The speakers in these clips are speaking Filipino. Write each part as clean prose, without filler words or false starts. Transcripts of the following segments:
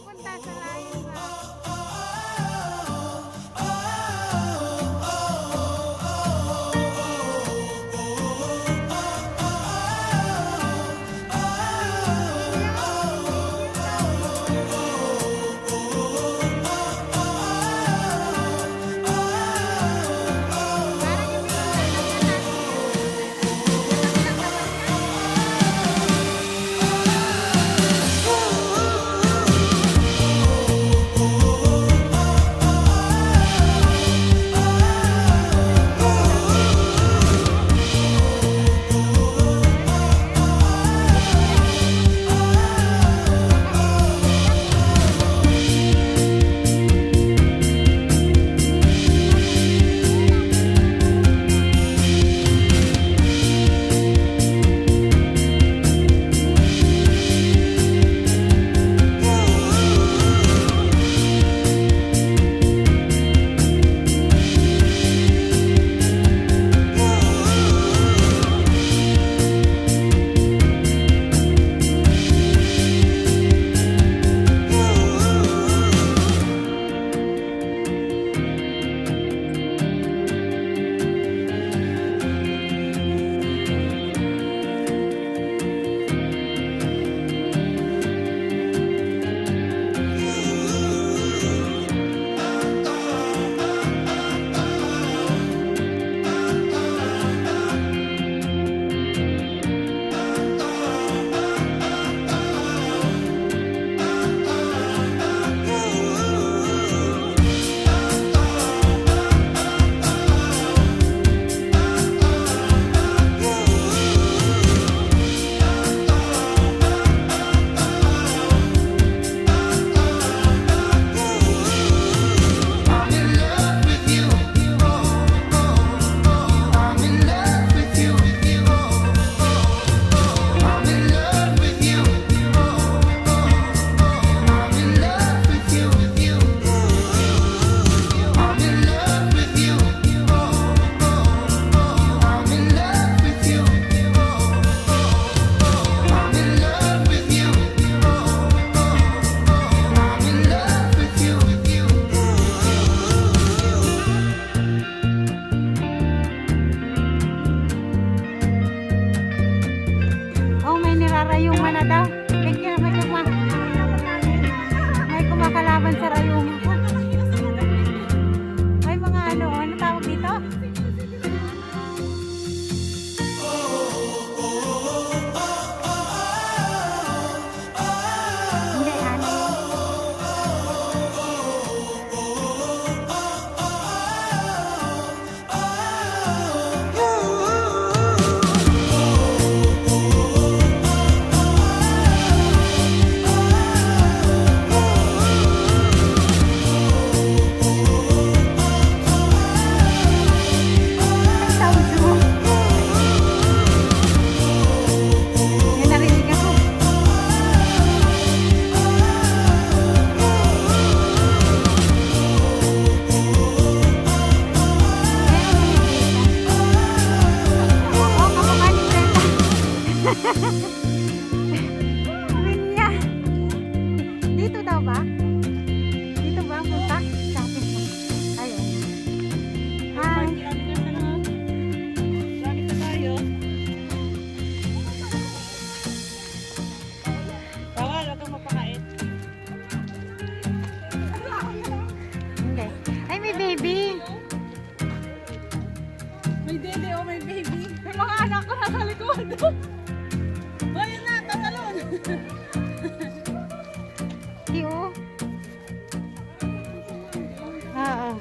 papunta sa Lion Rock. Rayuma na daw. May kumakalaban sa rayuma. May mga ano tawag dito? Hindi, ano. Linya. Dito daw ba? Dito ba punta? Sabi mo. Ayun. Hi. Lagi na tayo. Bawal, wag kang mapakain. Hindi. Ay, may baby. May dede o may baby. May mga anak ko nasa likod. Ayun na, tatalon. Iyo. Oo.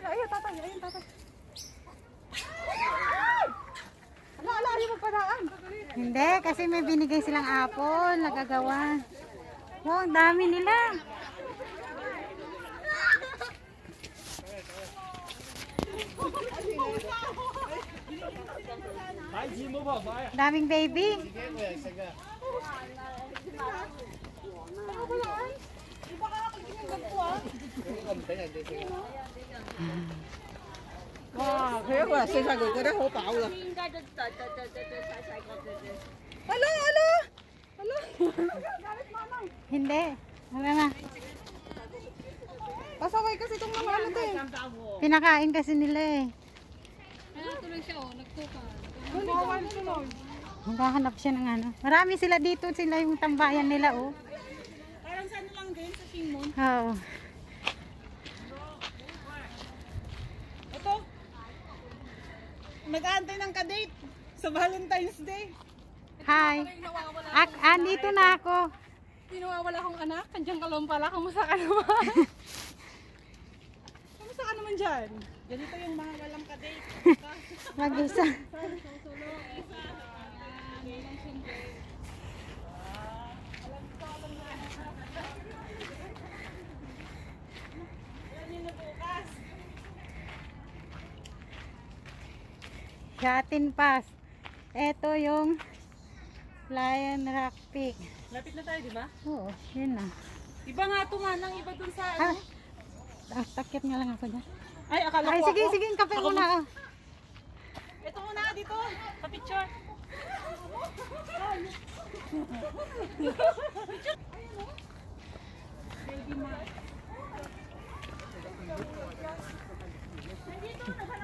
Ayun, tatay, ayun, tatay. Hindi, kasi may binigay silang apple, nagagawa. Wow, ang dami nila. Daming baby. 哇，佢一個人四晒佢覺得好飽啦。Alo, alo! Alo! Hindi. Wala na. Pasaway kasi itong mga ano to eh. Pinakain kasi nila eh. Bawal tuloy. Maghahanap siya ng ano. Marami sila dito. Sila yung tambayan nila oh. Parang sa ano lang din, sa Simon. Oo. Ito. Nag-aantay ng kadate sa Valentine's Day. Hi. Andito na ako. Hindi nawawala akong anak. Kandiyan ka lang pala. Kamusta ka naman? Kamusta ka naman dyan? Ganito yung mga walang kadate. Mag-isa. Shatin Pass. Ito yung Lion Rock Peak. Lapit na tayo, di ba? Oo, yun na. Iba nga ito manang iba dun sa Ah, ano. takip nga lang ako dyan. Ay, akala Ay, ko sige, ako. sige, kape muna. Oh. Ito muna dito. Sa picture.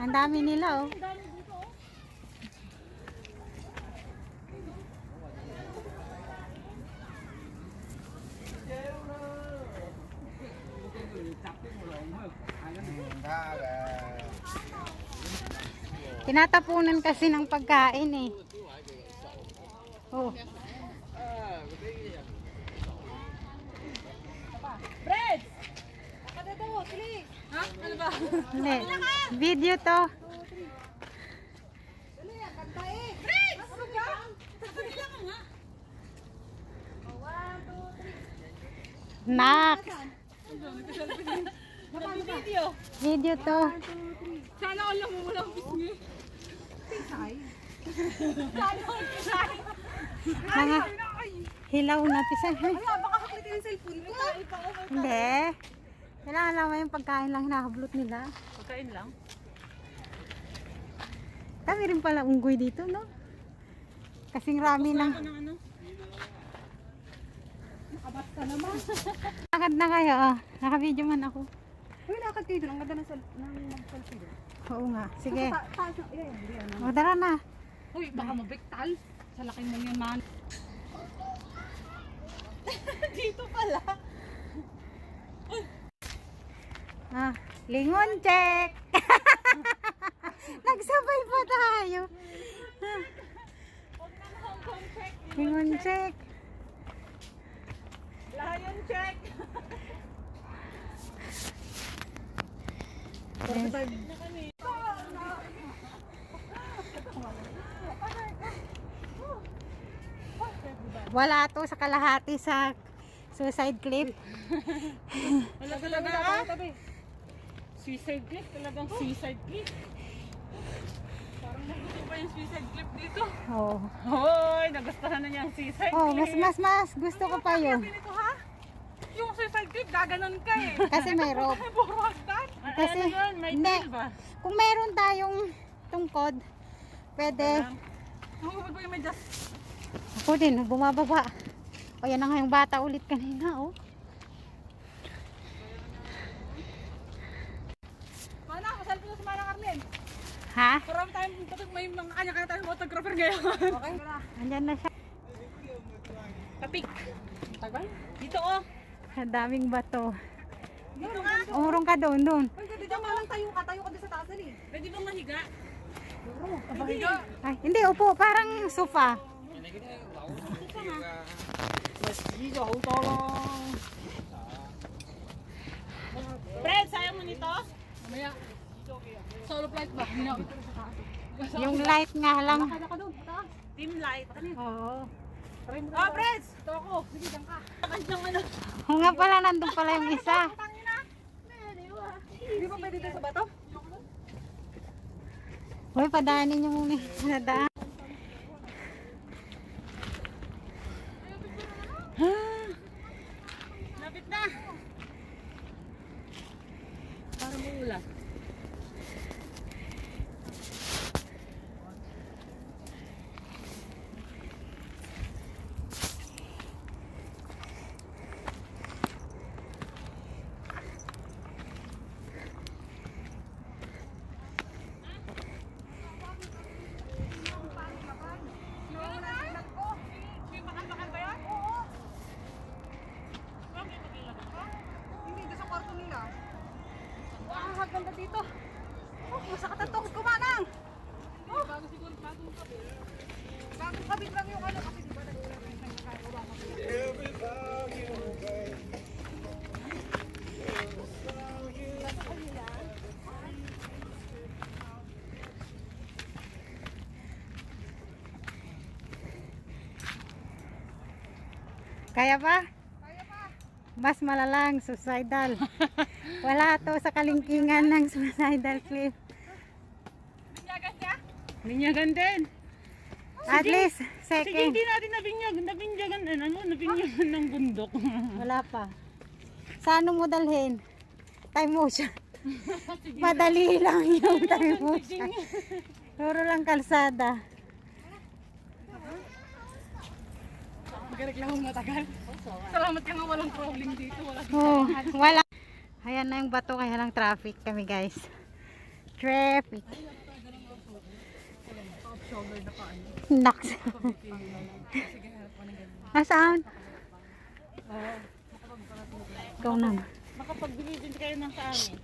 Ang dami nila oh. Tinatapunan kasi ng pagkain eh. Oh. Bread! Kada to, tuloy. Ha? Ano ba? Hindi. Video to. Bread! Ano ba? Sandali lang nga. Nak. Video. Video to. Sana all lang mo walang pisngi. Pisay? Sana all pisay. Mga hilaw na pisan. Ay, Wala, baka kaklitin yung cellphone ko. hindi. Kailangan naman yung pagkain lang hinahablot nila. Pagkain lang? Kami rin pala unggoy dito, no? Kasing rami ng... Ano ng ano? Nakabat ka naman. Lakad na kayo, oh. Naka-video man ako. Uy, lakad kayo doon. Ang ganda ng mag-selfie doon. Oo nga. Sige. Taas na. Hindi ano. O, tara na. Uy, baka mabektal. Sa laki mo yun, man. Dito pala. Ah, lingon check. Nagsabay pa tayo. Ah, lingon check. Lion check. Yes. Na kami. Wala to sa kalahati sa Suicide Cliff. Wala talaga Suicide cliff, talagang suicide cliff. Parang nagusto pa yung suicide cliff dito. Oh. Hoy, nagustuhan na niya ang suicide Oh, cliff. mas gusto ko pa yun. Ganito ha? Yung suicide cliff, gaganon ka eh. Kasi may rope. Puro hagdan. Kasi, Ano yun? May hindi. tail ba? Kung meron tayong tungkod, pwede. Huwag ba yung may just... Ako din, bumababa. O, yan na nga yung bata ulit kanina, oh. Mana, kasalpi na si Manang Arlen. Ha? Parang tayong may mga kanya-kanya tayong photographer ngayon. Okay. Andyan na siya. Kapik. Tagbay? Dito oh. Ang daming bato. Dito nga. Umurong ka doon. Pwede dyan malang tayo ka doon sa taas eh. Pwede bang mahiga? Mahiga. Ay, hindi, upo. Parang sofa. Fred, sayang mo nito? Mamaya. Solo flight ba? Yung light nga lang. Team light. Oo. Oh, Fred! Ito ako. Sige, dyan ka. Kanyang ano. O nga pala, nandun pala yung isa. Hindi ba pwede tayo sa bato? Hoy, padaanin niyo muna. Nadaan. Lapit na. Lula. Ah, ganda dito. Oh, masa katatong kumanang. Oh, bago siguro bagong kabit. Bagong kabit lang yung ano kasi di ba nagkakawa kabit. Kaya pa? Mas malalang, suicidal. Wala to sa kalingkingan ng suicidal cliff. Binyagan niya? Binyagan din. At least, Sige, second. hindi natin nabinyagan ng bundok. Wala pa. Sa ano mo dalhin? Time motion. Madali lang yung time motion. Puro lang kalsada. Magreklamo matagal. Salamat ka nga walang problem dito. Oh, wala. Ayan na yung bato, kaya lang traffic kami guys. Traffic. Naks. Nasaan? Ikaw naman. Makapagbili din kayo ng sa amin.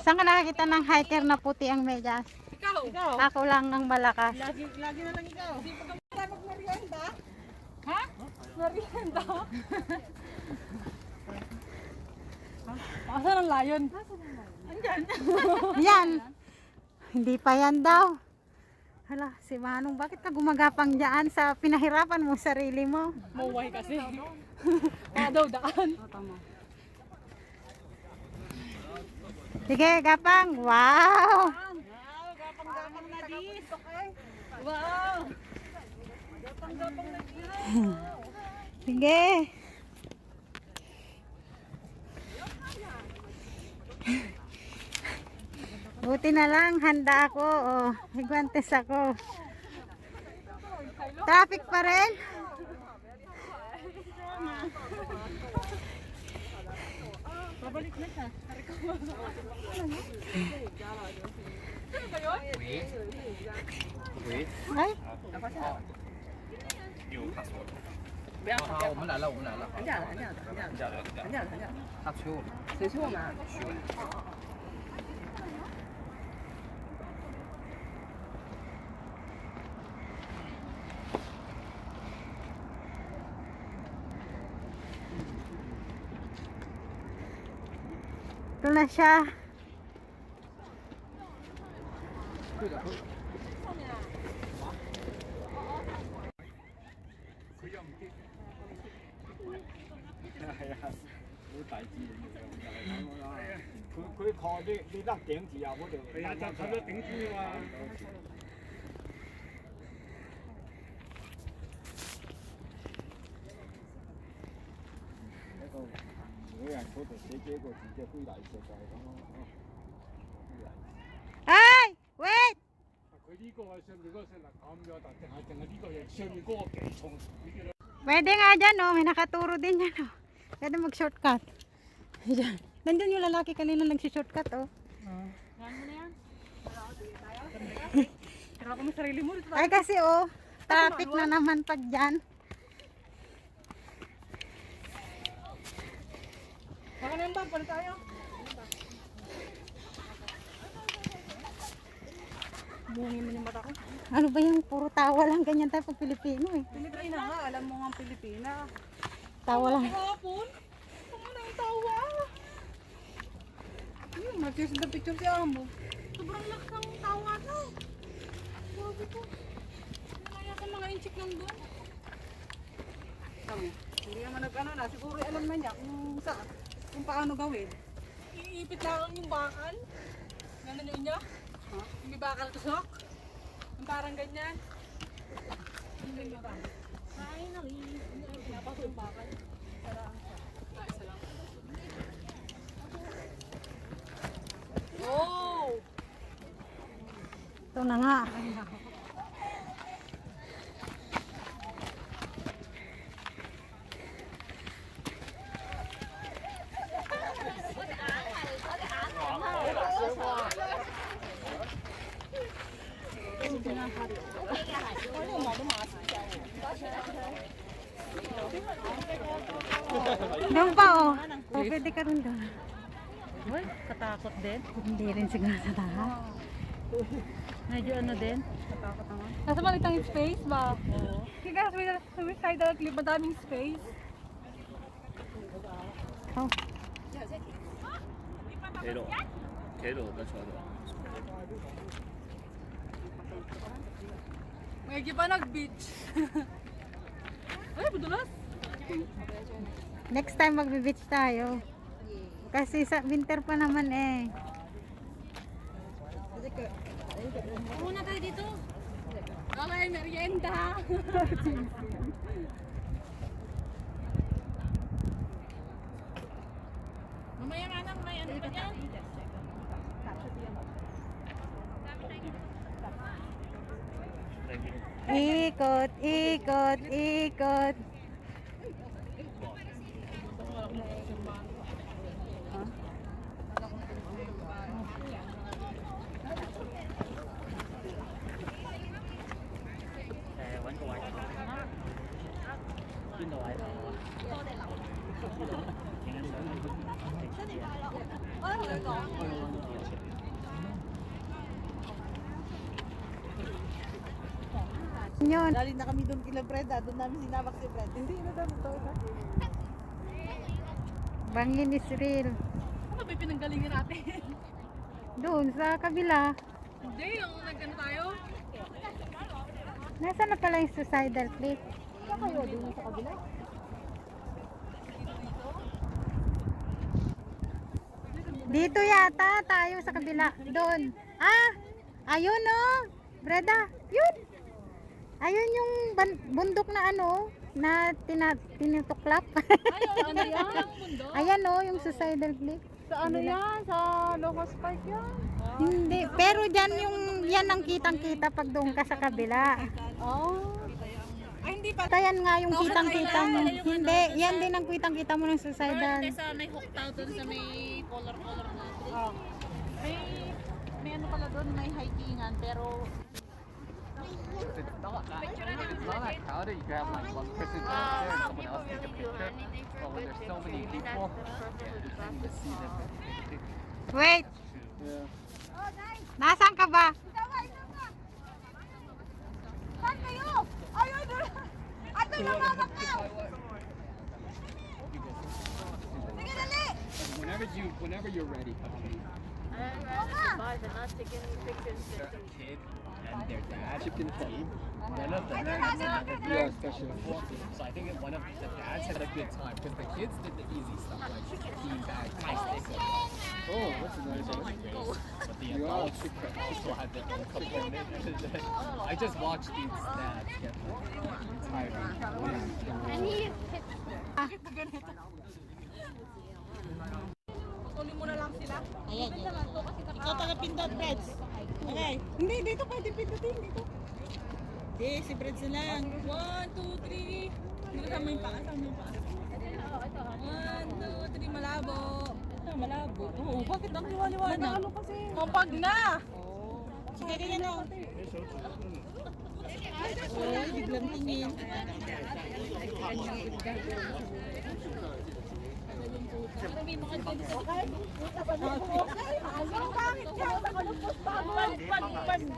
Saan ka nakakita ng hiker na puti ang medyas? Ikaw? Ako lang ang malakas. Lagi na lang ikaw. Hindi pa ka mag-merienda? Ha? Merienda? Asan ang layon? Andyan. Yan. Hindi pa yan daw. Hala, si Manong, bakit ka gumagapang dyan sa pinahirapan mo sarili mo? Maway kasi. Wala daw daan. Tama. Sige, gapang. Wow! Gapang-gapang na dis. Wow! Gapang-gapang na dis. Sige. Buti na lang, handa ako. Oh, may guwantes ako. Traffic pa rin. Babalik na siya. Ay, 好，我们来了，我们来了。人家的，人家的，人家的，人家的，人家的。他催我们，谁催我们？徐伟。 ito na siya.佢靠你得頂住啊！嗰度係啊，就靠咗頂住嘛。每人嗰度寫幾個字，即係灰泥石就係咁咯。 Ay! Wait! 佢呢個係上面嗰個石頭咁咗，但淨係呢個嘢上面嗰個幾重。 Pwede nga dyan, oh. May nakaturo din yan, oh. Pwede mag-shortcut. Ayan. Nandun yung lalaki kanina nagsi-shortcut, oh. Yan mo na yan. Hirap mo sarili mo. Ay kasi, oh. Traffic na naman pag dyan. Baka na yan ba? Paano tayo? Buhungin mo yung mata ko. Ano ba yung puro tawa lang ganyan tayo pag Pilipino, eh. Pilipina nga. Alam mo nga ang Pilipina. Tawa lang. Kahapon? Ano na yung tawa? Mag-cheers the picture si Amo. Sobrang lakas ng tawa no. Sabi ko. Nalaya ka mga inchik ng doon. Tama. Hindi naman nag-ano na. Siguro alam na niya kung paano gawin. Iipit lang yung bakal. Ganun yun niya. Hindi bakal tusok. Yung parang ganyan. Finally. Napasok yung bakal. Sarang siya. Isa lang. Ito na nga. Doon pa oh. Oh, pwede ka rin doon. Uy, katakot din. Hindi rin siguro sa taas. Medyo ano din. Katakot naman. Nasa malitang space ba? Oo. Kaya sa suicidal clip, madaming space. Oh. Medyo pa nag-beach. Ay, madulas. Next time magbe-beach tayo. Kasi sa winter pa naman eh. Muna tayo dito. Okay, merienda. Mamaya nga nang may ano pa dyan. Ikot, ikot, ikot. Yun. Dali na kami doon kila Breda, doon namin sinabak si Breda. Hindi na daw ito. Bangin is real. Ano ba yung pinanggalingan natin? Doon sa kabila. Hindi, yung nagkano tayo. Nasaan na pala yung suicidal cliff? Saan kayo? Doon sa kabila? Dito yata tayo sa kabila. Doon. Ah! Ayun oh! Breda! Yun! Ayun yung bundok na ano na tinutuklap. Ay, ano yan? Mundo? Ayan oh, yung suicidal cliff. Sa ano yan? Sa Locos Park yan? Hindi, pero dyan yung yan ang kitang-kita pag doon ka sa kabila. Oh. Ay, hindi pa. Kaya nga yung kitang-kita mo. Hindi, yan din ang kitang-kita mo ng suicidal. Sa may hooked out doon sa may color-color na. Oh. May ano pala doon, may hikingan, pero It's not that crowded. You can have like one person go up there and someone else take a picture. But when there's so many people, yeah, you just see them. Wait! Nasaan ka ba? saan kayo? Ayun! Ito yung mamakyaw! Sige, dali! Whenever you're ready. Okay. They're a kid and their dad chipped in the team. One of them Yeah, especially. so I think that one of the dads had a good time because the kids did the easy stuff like bean bag, high sticks. Oh, that's a nice one. But the adults also had their own component. I just watched these dads get tired. Tuloy mo na lang sila. Ayan, Ikaw taga pindot, Breds. Okay. Hindi, dito pwede pindutin. Dito. Hindi, si Breds na lang. 1, 2, 3. Hindi kasama yung paa. Kasama yung paa. 1, 2, 3. Malabo. Ito, malabo. Oo, bakit ang liwa-liwanag? Ano kasi? Kapag na! Sige, ganyan o. Oh, biglang tingin.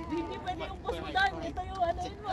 Hindi pwede yung pusudan. Ito yung ano yun mo.